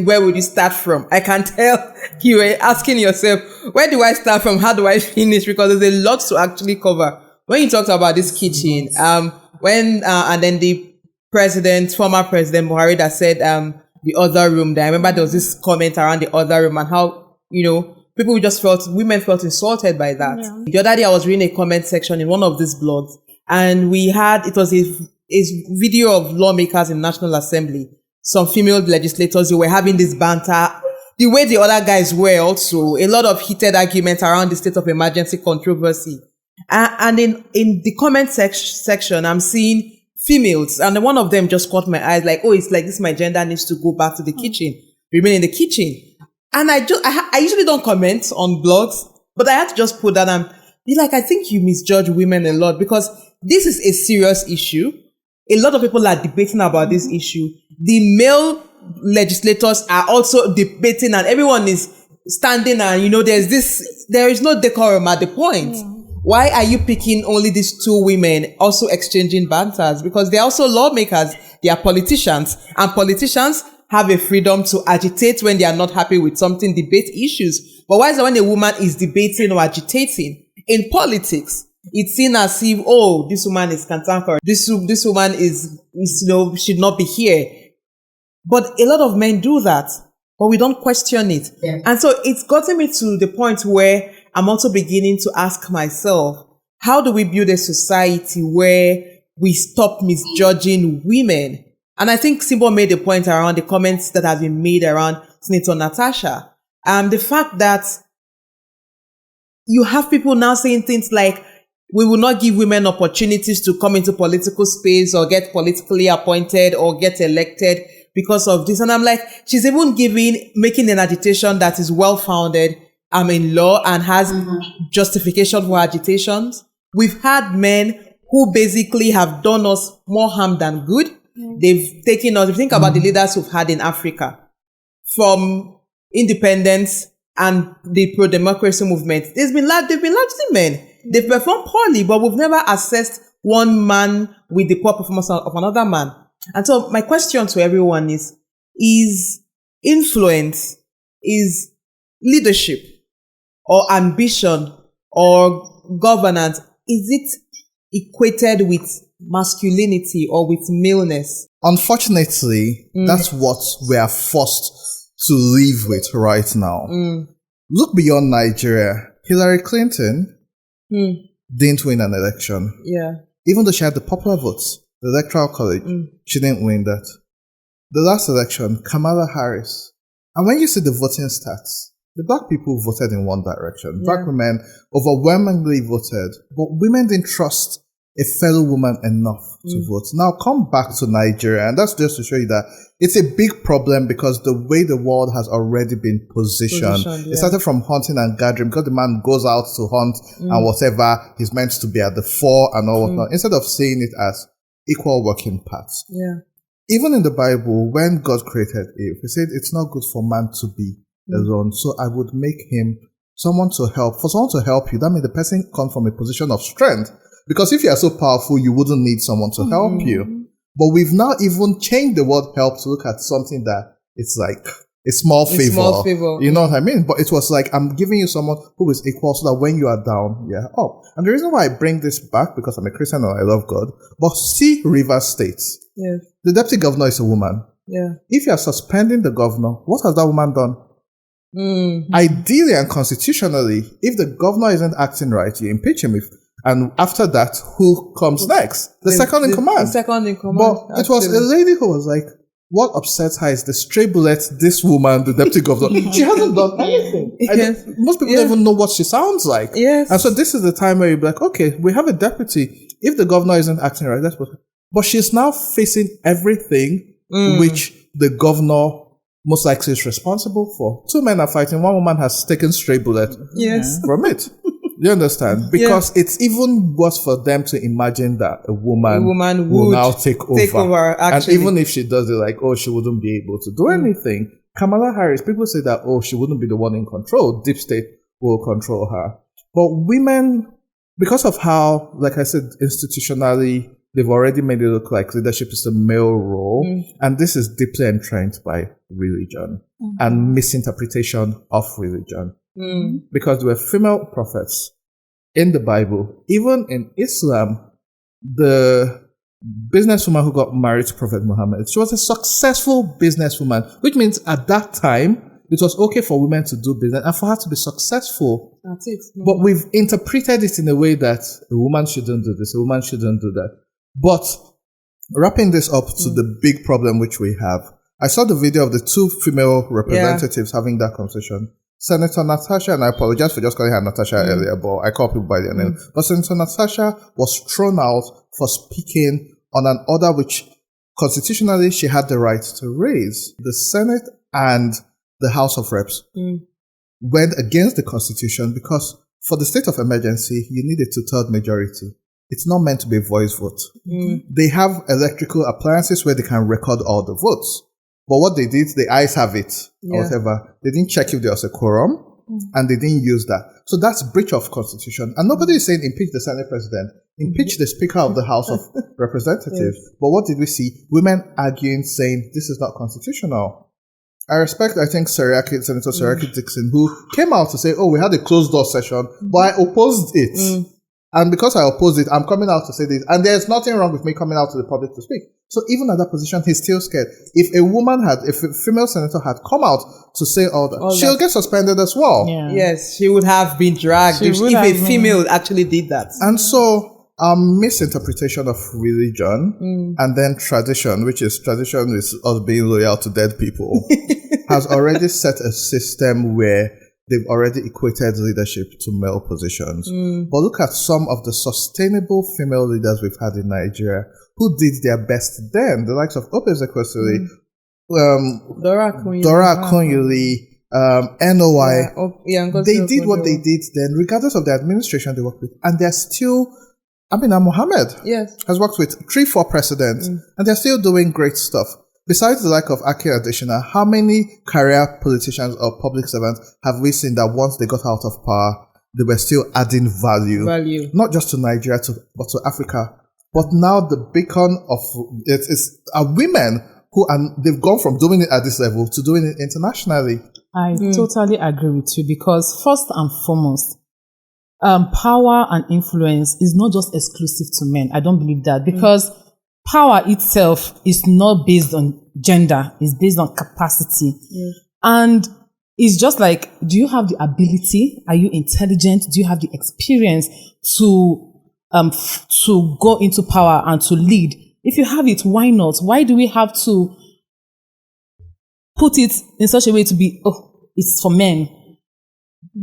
where would you start from? I can tell you were asking yourself, where do I start from? How do I finish? Because there's a lot to actually cover. When you talked about this kitchen, and then the former president Buhari that said the other room, I remember there was this comment around the other room and how, women felt insulted by that. Yeah. The other day I was reading a comment section in one of these blogs, and it was a video of lawmakers in National Assembly. Some female legislators, who were having this banter. the way the other guys were also, a lot of heated arguments around the state of emergency controversy. And in the comment section, I'm seeing females, and one of them just caught my eyes like, oh, it's like this, my gender needs to go back to the kitchen, remain in the kitchen. And I usually don't comment on blogs, but I had to just put that and be like, I think you misjudge women a lot, because this is a serious issue. A lot of people are debating about this issue. The male legislators are also debating, and everyone is standing, and there is no decorum at the point. Why are you picking only these two women also exchanging banters? Because they're also lawmakers, they are politicians, and politicians have a freedom to agitate when they are not happy with something, debate issues. But why is it when a woman is debating or agitating? In politics, it's seen as if, oh, this woman is cantankerous, this woman is should not be here. But a lot of men do that, but we don't question it. Yeah. And so it's gotten me to the point where I'm also beginning to ask myself, how do we build a society where we stop misjudging women? And I think Simbo made a point around the comments that have been made around Senator Natasha. The fact that you have people now saying things like, we will not give women opportunities to come into political space or get politically appointed or get elected because of this. And I'm like, she's even making an agitation that is well-founded in law and has justification for agitations. We've had men who basically have done us more harm than good. They've taken us, if you think about the leaders we've had in Africa, from independence and the pro-democracy movement, they've been largely men. They've performed poorly, but we've never assessed one man with the poor performance of another man. And so my question to everyone is influence, is leadership or ambition or governance, is it equated with masculinity or with maleness? Unfortunately, that's what we are forced to live with right now. Look beyond Nigeria. Hillary Clinton didn't win an election. Yeah. Even though she had the popular votes, the electoral college, she didn't win that. The last election, Kamala Harris. And when you see the voting stats, the black people voted in one direction. Black women overwhelmingly voted, but women didn't trust a fellow woman enough to vote. Now come back to Nigeria, and that's just to show you that it's a big problem, because the way the world has already been positioned. It started from hunting and gathering, because the man goes out to hunt and whatever, he's meant to be at the fore and all whatnot, instead of seeing it as equal working parts. Yeah. Even in the Bible, when God created Eve, he said it's not good for man to be alone, so I would make him someone to help. For someone to help you, that means the person comes from a position of strength. Because if you are so powerful, you wouldn't need someone to help you. But we've now even changed the word help to look at something that it's like a small favor. Small favor. You know what I mean? But it was like, I'm giving you someone who is equal so that when you are down, you're up. And the reason why I bring this back, because I'm a Christian and I love God, but see Rivers State. Yes. The deputy governor is a woman. Yeah. If you are suspending the governor, what has that woman done? Ideally and constitutionally, if the governor isn't acting right, you impeach him. And after that, who comes next? The second in command. The second in command. But it was a lady who was like, what upsets her is the stray bullet, this woman, the deputy governor. She hasn't done anything. Yes. Most people don't even know what she sounds like. Yes. And so this is the time where you're like, okay, we have a deputy. If the governor isn't acting right, that's what. But she's now facing everything which the governor most likely is responsible for. Two men are fighting. One woman has taken stray bullet from it. You understand? Because it's even worse for them to imagine that a woman will now take over. Actually. And even if she does it, like, oh, she wouldn't be able to do anything. Kamala Harris, people say that, oh, she wouldn't be the one in control. Deep state will control her. But women, because of how, like I said, institutionally, they've already made it look like leadership is a male role. And this is deeply entrenched by religion and misinterpretation of religion. Because there were female prophets in the Bible. Even in Islam, the businesswoman who got married to Prophet Muhammad, she was a successful businesswoman, which means at that time, it was okay for women to do business and for her to be successful. That's it. But we've interpreted it in a way that a woman shouldn't do this, a woman shouldn't do that. But wrapping this up to the big problem which we have, I saw the video of the two female representatives having that conversation. Senator Natasha, and I apologize for just calling her Natasha earlier, but I call people by their name. But Senator Natasha was thrown out for speaking on an order which constitutionally she had the right to raise. The Senate and the House of Reps went against the Constitution because for the state of emergency, you need a two-third majority. It's not meant to be a voice vote. They have electrical appliances where they can record all the votes. But what they did, the eyes have it, or whatever. They didn't check if there was a quorum, and they didn't use that. So that's breach of Constitution. And nobody is saying impeach the Senate President, impeach the Speaker of the House of Representatives. But what did we see? Women arguing, saying this is not constitutional. I respect, I think, Senator Seriake Dixon, who came out to say, oh, we had a closed door session, but I opposed it. And because I opposed it, I'm coming out to say this. And there's nothing wrong with me coming out to the public to speak. So even at that position, he's still scared. If a female senator had come out to say all that, she'll get suspended as well. Yeah. Yes, she would have been dragged if a female actually did that. And so, misinterpretation of religion and then tradition, which is tradition is us being loyal to dead people, has already set a system where they've already equated leadership to male positions. But look at some of the sustainable female leaders we've had in Nigeria who did their best then. The likes of Opezekwesili, Dora Akunyili, NOI. They did what they did then, regardless of the administration they worked with. And they're still, Amina Mohammed has worked with 3-4 presidents, and they're still doing great stuff. Besides the lack of Aki Adesina, how many career politicians or public servants have we seen that once they got out of power, they were still adding value. Not just to Nigeria, but to Africa. But now the beacon of it is women who they've gone from doing it at this level to doing it internationally. I totally agree with you because first and foremost, power and influence is not just exclusive to men. I don't believe that because power itself is not based on gender. It's based on capacity. And it's just like, do you have the ability? Are you intelligent? Do you have the experience to go into power and to lead? If you have it, why not? Why do we have to put it in such a way to be, it's for men?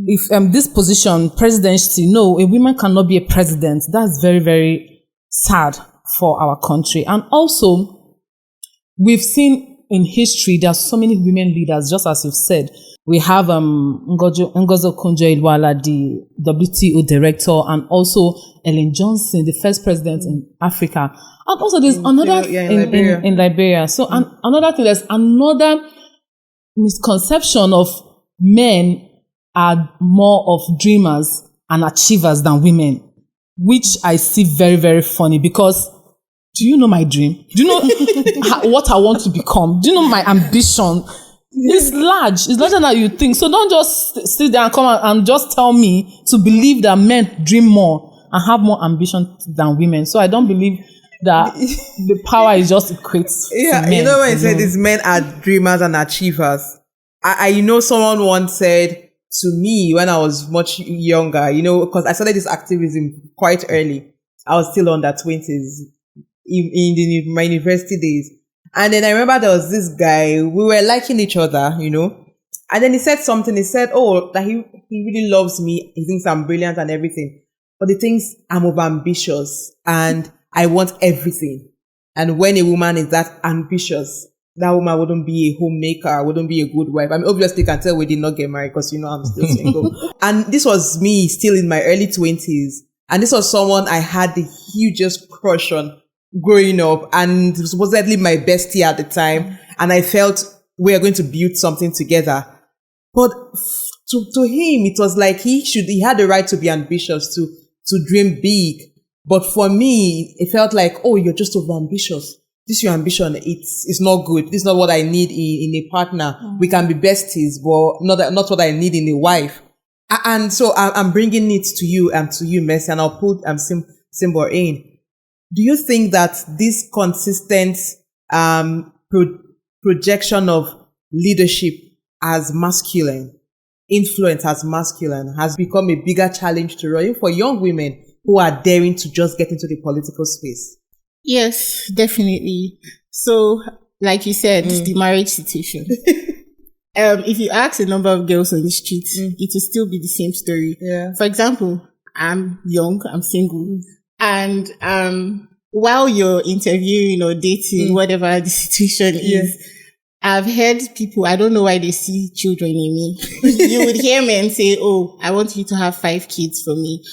If this position, presidency, no, a woman cannot be a president. That's very, very sad for our country. And also, we've seen in history, there are so many women leaders, just as you've said. We have Ngozi Okonjo-Iweala, the WTO director, and also Ellen Johnson, the first president in Africa. And also there's another in Liberia. So another thing, there's another misconception of men are more of dreamers and achievers than women, which I see very, very funny because do you know my dream? Do you know what I want to become? Do you know my ambition? It's large. It's larger than you think. So don't just sit there and come and just tell me to believe that men dream more and have more ambition than women. So I don't believe that the power is just equates to men. You know when you said these men are dreamers and achievers. I know someone once said to me when I was much younger, because I started this activism quite early. I was still under 20s in my university days. And then I remember there was this guy, we were liking each other, and then he said something, he said, that he really loves me, he thinks I'm brilliant and everything, but he thinks I'm overambitious and I want everything. And when a woman is that ambitious, that woman wouldn't be a homemaker, wouldn't be a good wife. I mean, obviously you can tell we did not get married because I'm still single. And this was me still in my early 20s. And this was someone I had the hugest crush on growing up and supposedly my bestie at the time, and I felt we are going to build something together. But to him, it was like he had the right to be ambitious, to dream big. But for me, it felt like, you're just overambitious. This your ambition, it's not good. This is not what I need in a partner. We can be besties, but not what I need in a wife. And so I'm bringing it to you and to you, Mercy, and I'll put Simbo in. Do you think that this consistent projection of leadership as masculine, influence as masculine, has become a bigger challenge to run for young women who are daring to just get into the political space? Yes, definitely. So like you said, the marriage situation. If you ask a number of girls on the street, it will still be the same story. Yeah. For example, I'm young, I'm single, and while you're interviewing or dating, whatever the situation is, I've heard people, I don't know why they see children in me. You would hear men say, oh, I want you to have 5 kids for me.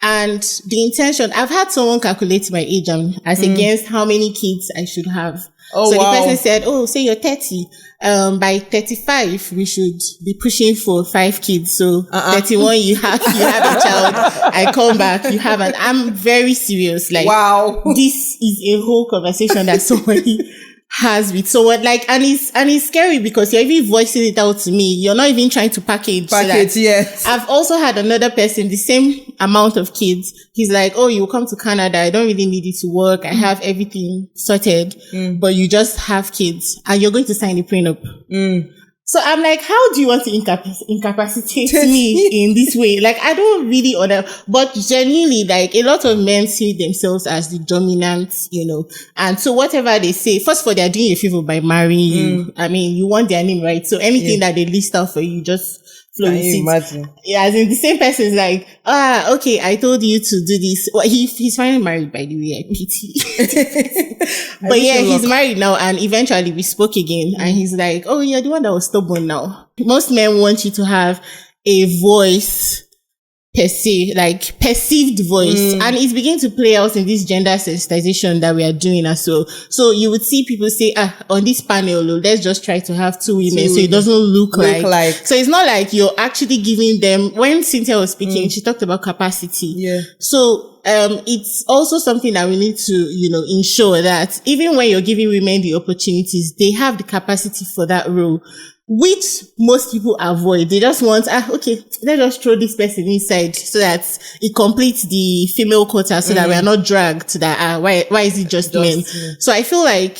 And the intention, I've had someone calculate my age as against how many kids I should have. Oh, so wow. the person said, oh, say you're 30. By 35, we should be pushing for 5 kids. So 31, you have a child. I come back, you have I'm very serious. Like, wow. This is a whole conversation that somebody has with someone, like, and it's scary because you're even voicing it out to me. You're not even trying to package. Yes. I've also had another person, the same amount of kids. He's like, oh, you come to Canada. I don't really need you to work. I have everything sorted, but you just have kids and you're going to sign the prenup. So I'm like, how do you want to incapacitate me in this way? Like, I don't really but genuinely, like, a lot of men see themselves as the dominant, and so whatever they say, first of all, they're doing you a favor by marrying you. I mean, you want their name, right? So anything that they list out for you, just flow with it. Imagine? Yeah, as in the same person is like, okay, I told you to do this. Well, he's finally married, by the way. I pity. But yeah, he's married now, and eventually we spoke again, and he's like, oh, you're the one that was stubborn now. Most men want you to have a voice per se, like perceived voice, and it's beginning to play out in this gender sensitization that we are doing as well. So you would see people say, on this panel, let's just try to have 2 women so it doesn't look like. So it's not like you're actually giving them. When Cynthia was speaking, she talked about capacity. Yeah. So it's also something that we need to, ensure that even when you're giving women the opportunities, they have the capacity for that role, which most people avoid. They just want, okay, let's just throw this person inside so that it completes the female quota so that we are not dragged to that, why is it just men? So I feel like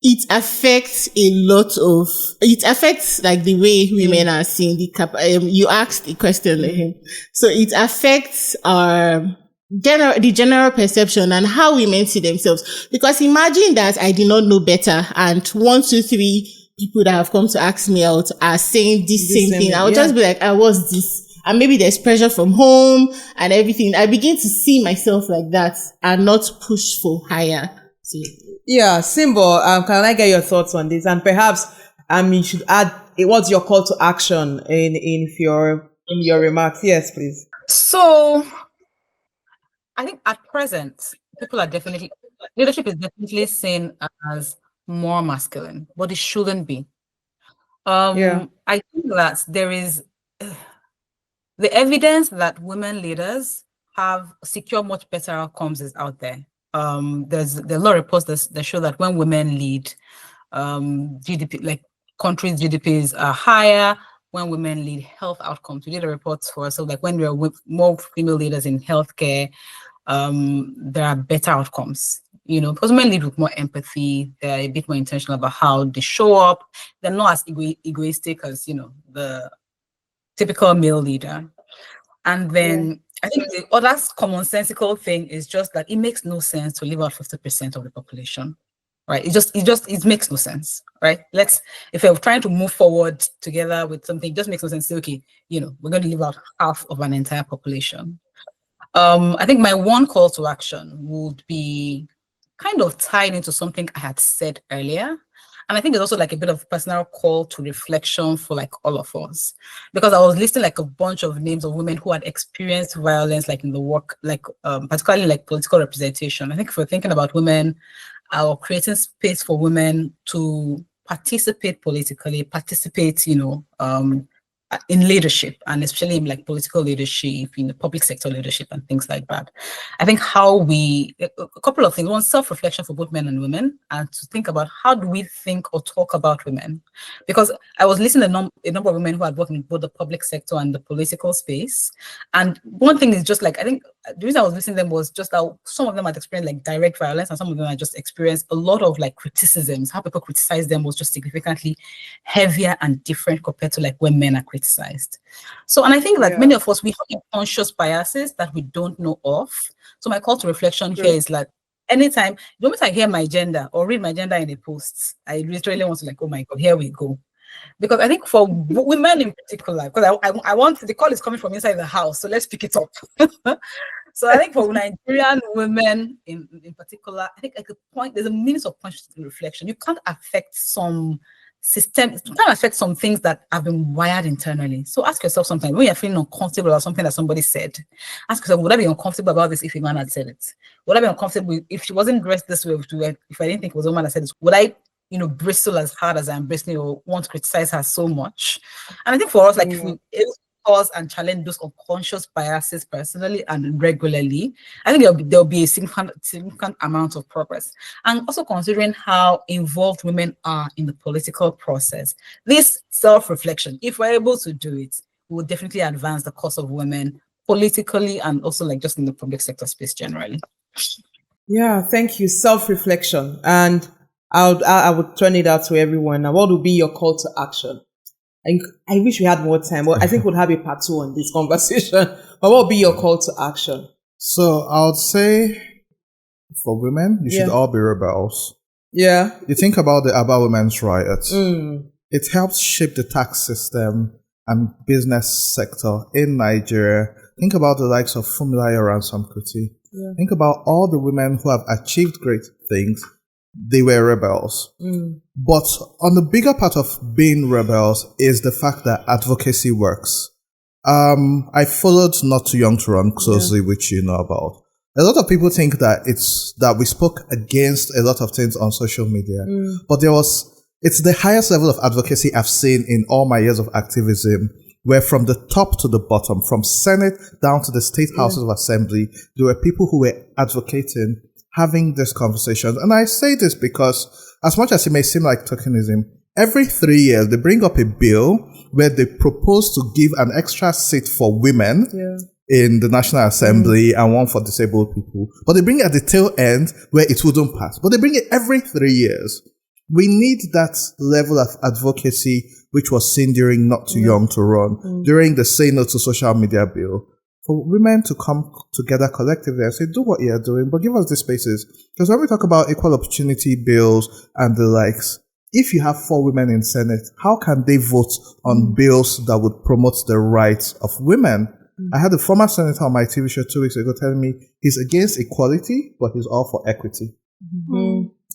it affects it affects like the way women are seeing you asked the question, so it affects the general perception and how women see themselves. Because imagine that I did not know better and 1, 2, 3 people that have come to ask me out are saying this same thing. I would just be like, what's this? And maybe there's pressure from home and everything. I begin to see myself like that and not push for higher. Yeah, Simbo, can I get your thoughts on this? And perhaps you should add, what's your call to action in your remarks? Yes, please. So I think at present, leadership is definitely seen as more masculine, but it shouldn't be. I think that there is the evidence that women leaders have secure much better outcomes is out there. There's a lot of reports that show that when women lead, GDP, like countries' GDPs are higher. When women lead, health outcomes. We did a report for us, so like when there are more female leaders in healthcare, there are better outcomes. Because men lead with more empathy, they're a bit more intentional about how they show up. They're not as egoistic as, the typical male leader. And then I think the other commonsensical thing is just that it makes no sense to leave out 50% of the population, right? It makes no sense, right? If we're trying to move forward together with something, it just makes no sense to say, okay, we're going to leave out half of an entire population. I think my one call to action would be kind of tied into something I had said earlier. And I think it's also like a bit of personal call to reflection for like all of us, because I was listing like a bunch of names of women who had experienced violence, like in the work, like particularly like political representation. I think if we're thinking about women, creating space for women to participate politically, in leadership, and especially in like political leadership, in the public sector leadership and things like that. I think a couple of things, one, self-reflection for both men and women, and to think about how do we think or talk about women? Because I was listening to a number of women who had worked in both the public sector and the political space. And one thing is just like, I think the reason I was listening to them was just how some of them had experienced like direct violence, and some of them had just experienced a lot of like criticisms. How people criticize them was just significantly heavier and different compared to like when men are criticized. So, and I think that many of us, we have unconscious biases that we don't know of. So my call to reflection here is like, anytime, the moment I hear my gender or read my gender in a post, I literally want to like, oh my God, here we go. Because I think for women in particular, because I want, the call is coming from inside the house, so let's pick it up. So I think for Nigerian women in particular, I think at the point, there's a means of conscious reflection. You can't affect some systems, you can't affect some things that have been wired internally. So ask yourself sometimes, when you're feeling uncomfortable about something that somebody said, ask yourself, would I be uncomfortable about this if a man had said it? Would I be uncomfortable if she wasn't dressed this way, if I didn't think it was a woman that said this? Would I, bristle as hard as I'm bristling or want to criticize her so much? And I think for us, like, if we pause and challenge those unconscious biases personally and regularly, I think there'll be a significant amount of progress. And also considering how involved women are in the political process, this self-reflection, if we're able to do it, will definitely advance the cause of women politically and also like just in the public sector space generally. Yeah, thank you. Self-reflection. And I would turn it out to everyone. Now, what would be your call to action? I wish we had more time, but I think we'll have a part 2 on this conversation. But what would be your call to action? So I would say for women, you should all be rebels. Yeah. You think about the Aba Women's Riot. It helps shape the tax system and business sector in Nigeria. Think about the likes of Funmilayo Ransom Kuti. Yeah. Think about all the women who have achieved great things. They were rebels. But on the bigger part of being rebels is the fact that advocacy works. I followed Not Too Young to Run closely, which you know about. A lot of people think that that we spoke against a lot of things on social media, but it's the highest level of advocacy I've seen in all my years of activism, where from the top to the bottom, from Senate down to the state houses of assembly, there were people who were advocating having this conversation. And I say this because as much as it may seem like tokenism, every 3 years they bring up a bill where they propose to give an extra seat for women in the National Assembly and one for disabled people. But they bring it at the tail end where it wouldn't pass. But they bring it every 3 years. We need that level of advocacy which was seen during Not Too Young to Run, during the Say No to Social Media bill. For women to come together collectively and say, do what you're doing, but give us the spaces. Because when we talk about equal opportunity bills and the likes, if you have 4 women in Senate, how can they vote on bills that would promote the rights of women? I had a former senator on my TV show 2 weeks ago telling me he's against equality, but he's all for equity.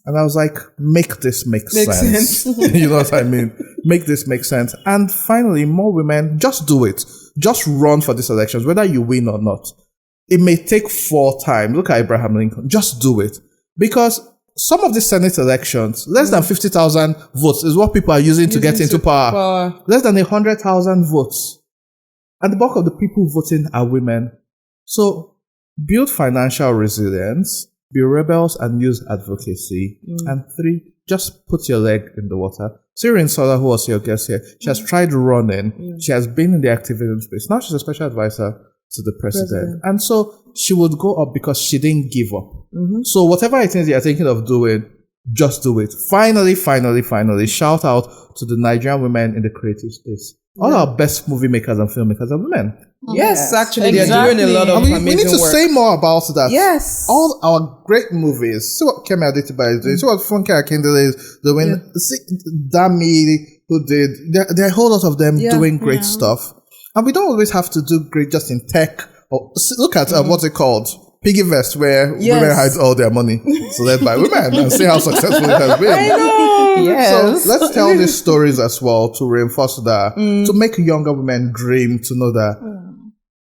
And I was like, make this make sense. You know what I mean? Make this make sense. And finally, more women, just do it. Just run for these elections, whether you win or not. It may take 4 times. Look at Abraham Lincoln. Just do it. Because some of the Senate elections, less than 50,000 votes is what people are using to get into power. Less than 100,000 votes. And the bulk of the people voting are women. So build financial resilience, be rebels and use advocacy. And 3, just put your leg in the water. Syrian Sola, who was your guest here, she has tried running. She has been in the activism space. Now she's a special advisor to the president. And so she would go up because she didn't give up. So whatever it is you're thinking of doing, just do it. Finally, shout out to the Nigerian women in the creative space. All our best movie makers and filmmakers are women. Yes, actually, they're doing a lot of amazing work. We need to say more about that. Yes. All our great movies. See what Kemi Adetiba is doing. See what Funke Akindele is doing. See Dami, who did. There are a whole lot of them doing great stuff. And we don't always have to do great just in tech. Or look at what's it called? Piggyvest, where women hide all their money. So led by women. And see how successful it has been. I know. Yes. So let's tell these stories as well to reinforce that, to make younger women dream, to know that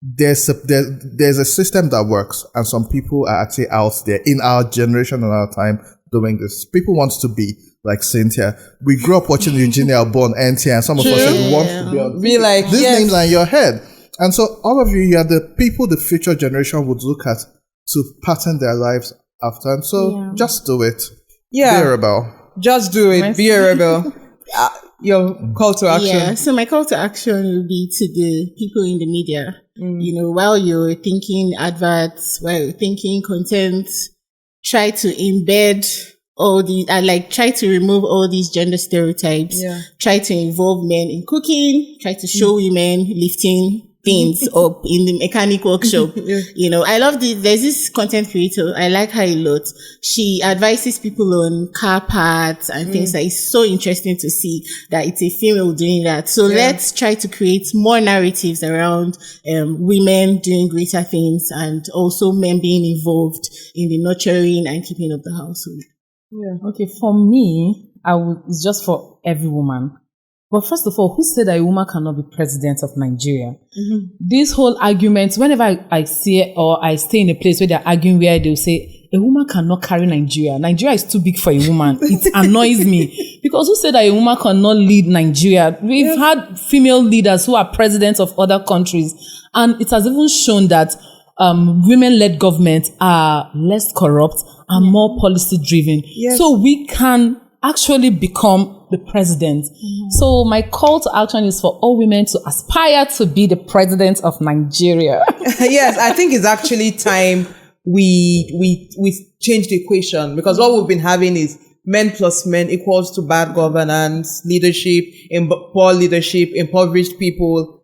there's a system that works, and some people are actually out there in our generation and our time doing this. People want to be like Cynthia. We grew up watching Eugenia Albon, NT, and some of us said we want to be on be like these names are in your head. And so all of you are the people the future generation would look at to pattern their lives after. And so just do it. Yeah. Be a rebel. Just do it. Be a rebel. Your call to action. Yeah. So my call to action will be to the people in the media. While you're thinking adverts, while you're thinking content, try to embed all these, try to remove all these gender stereotypes. Try to involve men in cooking. Try to show women lifting things up in the mechanic workshop. You know, I love this. There's this content creator. I like her a lot. She advises people on car parts and things that is so interesting to see that it's a female doing that. So let's try to create more narratives around women doing greater things and also men being involved in the nurturing and keeping of the household. Yeah. Okay. For me, it's just for every woman. But first of all, who said that a woman cannot be president of Nigeria? This whole argument, whenever I see it or I stay in a place where they're arguing where they'll say, a woman cannot carry Nigeria. Nigeria is too big for a woman. It annoys me. Because who said that a woman cannot lead Nigeria? We've had female leaders who are presidents of other countries. And it has even shown that women-led governments are less corrupt and more policy-driven. So we can actually become the president. So my call to action is for all women to aspire to be the president of Nigeria. Yes, I think it's actually time we change the equation, because what we've been having is men plus men equals to bad governance, leadership, poor leadership, impoverished people.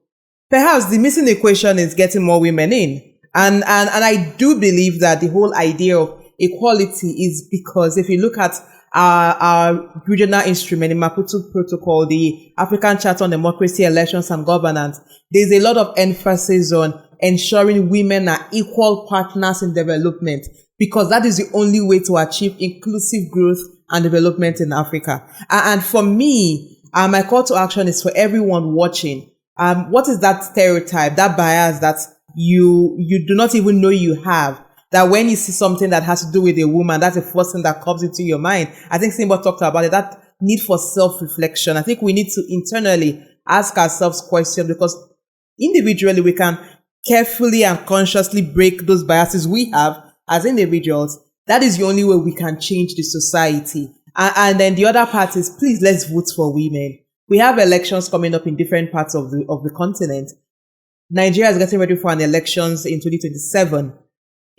Perhaps the missing equation is getting more women in. And I do believe that the whole idea of equality is because if you look at our regional instrument, the Maputo Protocol, the African Charter on Democracy, Elections and Governance, there's a lot of emphasis on ensuring women are equal partners in development, because that is the only way to achieve inclusive growth and development in Africa. And for me, my call to action is for everyone watching. What is that stereotype, that bias that you do not even know you have? That when you see something that has to do with a woman, that's the first thing that comes into your mind. I think Simba talked about it, that need for self-reflection. I think we need to internally ask ourselves questions, because individually we can carefully and consciously break those biases we have as individuals. That is the only way we can change the society. And then the other part is, please, let's vote for women. We have elections coming up in different parts of the continent. Nigeria is getting ready for an elections in 2027.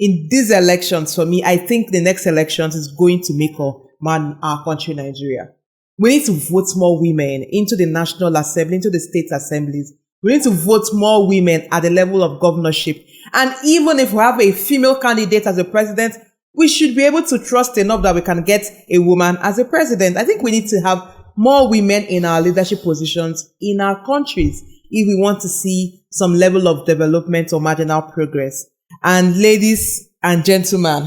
In these elections, for me, I think the next elections is going to make or man our country, Nigeria. We need to vote more women into the National Assembly, into the state assemblies. We need to vote more women at the level of governorship. And even if we have a female candidate as a president, we should be able to trust enough that we can get a woman as a president. I think we need to have more women in our leadership positions in our countries if we want to see some level of development or marginal progress. And ladies and gentlemen,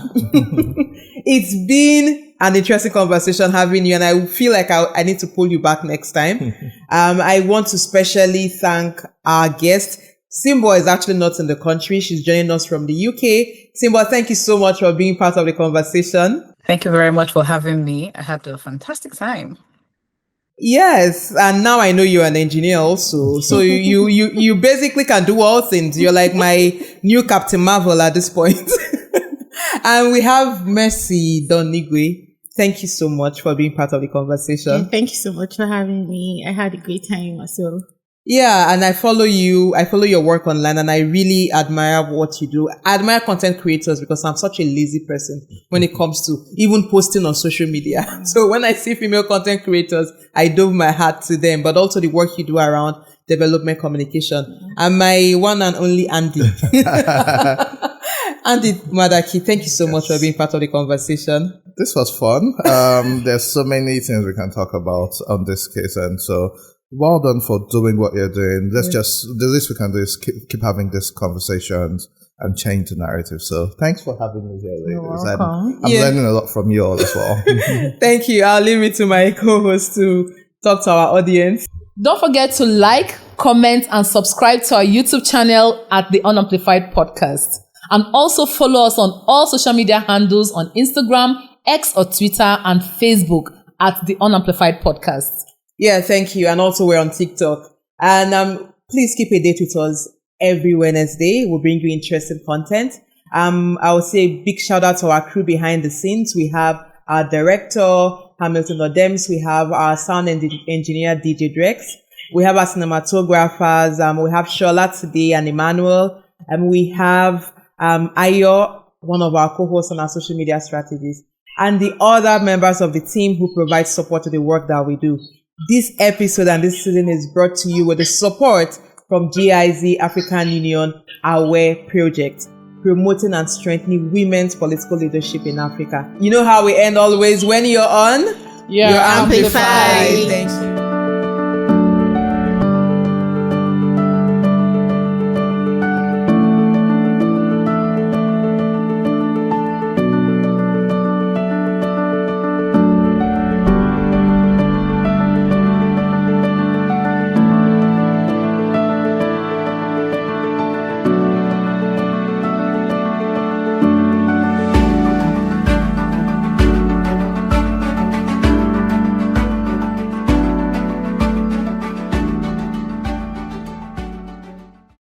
it's been an interesting conversation having you, and I feel like I need to pull you back next time. I want to specially thank our guest. Simba is actually not in the country. She's joining us from the UK. Simba, thank you so much for being part of the conversation. Thank you very much for having me. I had a fantastic time. Yes, and now I know you're an engineer also. So you basically can do all things. You're like my new Captain Marvel at this point. And we have Mercy Donigwe. Thank you so much for being part of the conversation. Yeah, thank you so much for having me. I had a great time myself. Yeah, and I follow your work online, and I really admire what you do. I admire content creators because I'm such a lazy person when it comes to even posting on social media. So when I see female content creators, I dove my hat to them, but also the work you do around development communication. And my one and only Andy. Andy Madaki, thank you so much for being part of the conversation. This was fun. There's so many things we can talk about on this case, and so well done for doing what you're doing. The least we can do is keep having these conversations and change the narrative. So thanks for having me here, ladies. I'm learning a lot from you all as well. Thank you. I'll leave it to my co-host to talk to our audience. Don't forget to like, comment, and subscribe to our YouTube channel at the Unamplified Podcast. And also follow us on all social media handles on Instagram, X or Twitter, and Facebook at the Unamplified Podcast. Yeah, thank you. And also we're on TikTok. And please keep a date with us every Wednesday. We'll bring you interesting content. I will say a big shout out to our crew behind the scenes. We have our director, Hamilton Odems. We have our sound engineer, DJ Drexx. We have our cinematographers. We have Shola today and Emmanuel. And we have Ayo, one of our co-hosts on our social media strategies, and the other members of the team who provide support to the work that we do. This episode and this season is brought to you with the support from GIZ African Union Aware Project, promoting and strengthening women's political leadership in Africa. You know how we end always when you're on? You're amplified. Thanks.